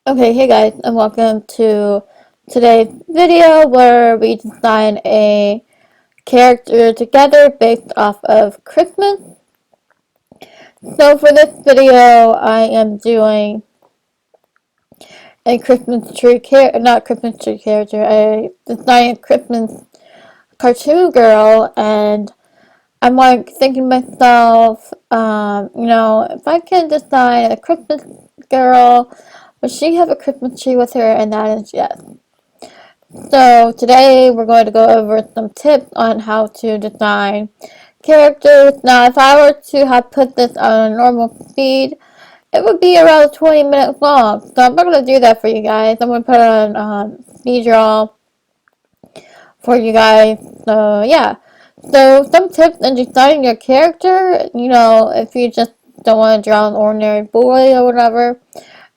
Okay, hey guys, and welcome to today's video where we design a character together based off of Christmas. So for this video, I am doing a Christmas tree not Christmas tree character, a design a Christmas cartoon girl, and I'm like thinking to myself, if I can design a Christmas girl, would she have a Christmas tree with her? And that is yes. So today we're going to go over some tips on how to design characters. Now if I were to have put this on a normal speed, it would be around 20 minutes long. So I'm not going to do that for you guys. I'm going to put it on speed draw for you guys. So yeah. So some tips in designing your character, if you just don't want to draw an ordinary boy or whatever.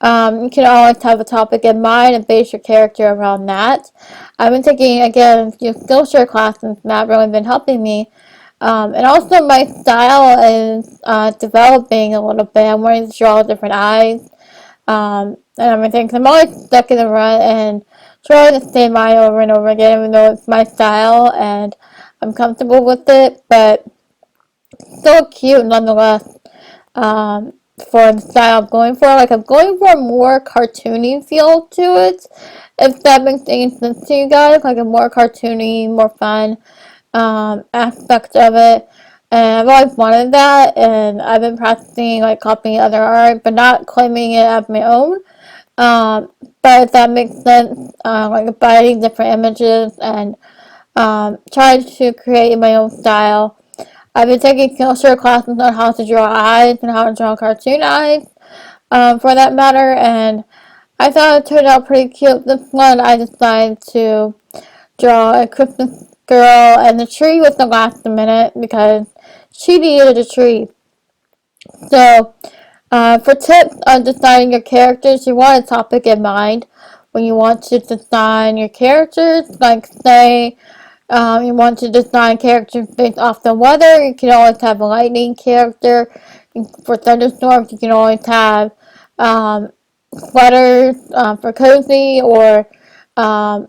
You can always have a topic in mind and base your character around that. I've been taking, again, a few Skillshare classes, and that really been helping me. And also my style is developing a little bit. I'm wanting to draw different eyes and everything. Cause I'm always stuck in the rut and trying the same eye over and over again, even though it's my style and I'm comfortable with it. But still cute nonetheless. For the style I'm going for. Like, I'm going for a more cartoony feel to it, if that makes any sense to you guys. Like a more cartoony, more fun aspect of it. And I've always wanted that, and I've been practicing, like, copying other art, but not claiming it as my own. But if that makes sense, like combining different images and trying to create my own style. I've been taking Skillshare classes on how to draw eyes and how to draw cartoon eyes, for that matter, and I thought it turned out pretty cute. This one I decided to draw a Christmas girl, and the tree was the last minute because she needed a tree. So, for tips on designing your characters, you want a topic in mind when you want to design your characters. Like, say, you want to design characters based off the weather. You can always have a lightning character. For thunderstorms, you can always have sweaters for cozy, or I'm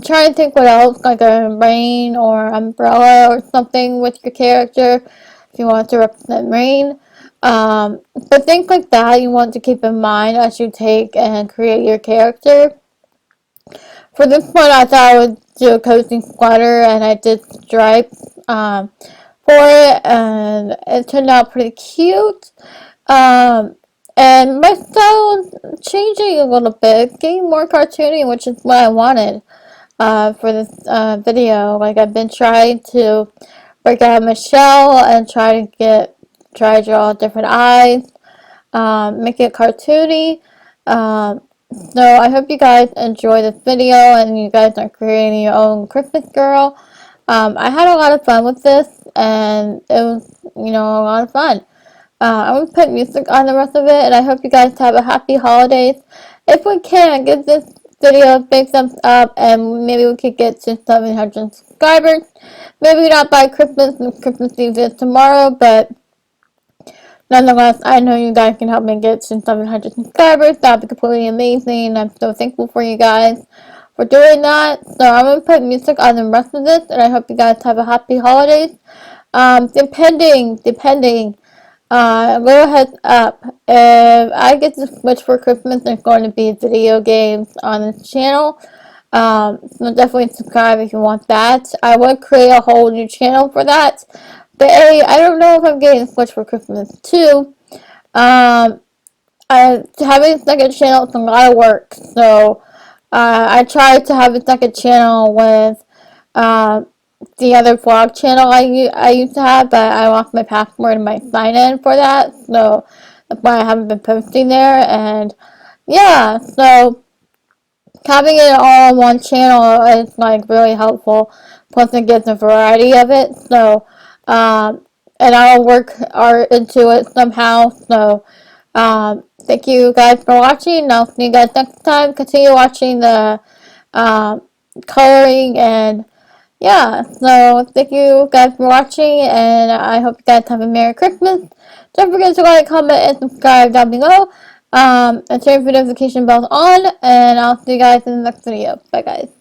trying to think what else, like a rain or umbrella or something with your character if you want to represent rain. But things like that you want to keep in mind as you take and create your character. For this one, I thought I would do a cozy sweater, and I did stripes for it, and it turned out pretty cute. Um, and my style is changing a little bit, getting more cartoony, which is what I wanted for this video. Like, I've been trying to break out of my shell and try to draw different eyes, make it cartoony. So I hope you guys enjoy this video and you guys are creating your own Christmas girl. I had a lot of fun with this, and it was, a lot of fun. I'm going to put music on the rest of it, and I hope you guys have a happy holidays. If we can, give this video a big thumbs up, and maybe we could get to 700 subscribers. Maybe not by Christmas, and Christmas Eve is tomorrow, but nonetheless, I know you guys can help me get to 700 subscribers. That would be completely amazing. I'm so thankful for you guys for doing that. So I'm going to put music on the rest of this, and I hope you guys have a happy holidays. Depending, a little heads up, if I get to Switch for Christmas, there's going to be video games on this channel. So definitely subscribe if you want that. I would create a whole new channel for that. But A, I don't know if I'm getting a Switch for Christmas. 2, having a second channel is a lot of work. So, I tried to have a second channel with, the other vlog channel I used to have, but I lost my password and my sign-in for that, so that's why I haven't been posting there. And yeah, so having it all on one channel is like really helpful. Plus, it gives a variety of it. So, and I'll work art into it somehow. So, thank you guys for watching. I'll see you guys next time. Continue watching the coloring, and yeah, so thank you guys for watching, and I hope you guys have a Merry Christmas. Don't forget to like, comment, and subscribe down below. And turn your notification bells on, and I'll see you guys in the next video. Bye, guys.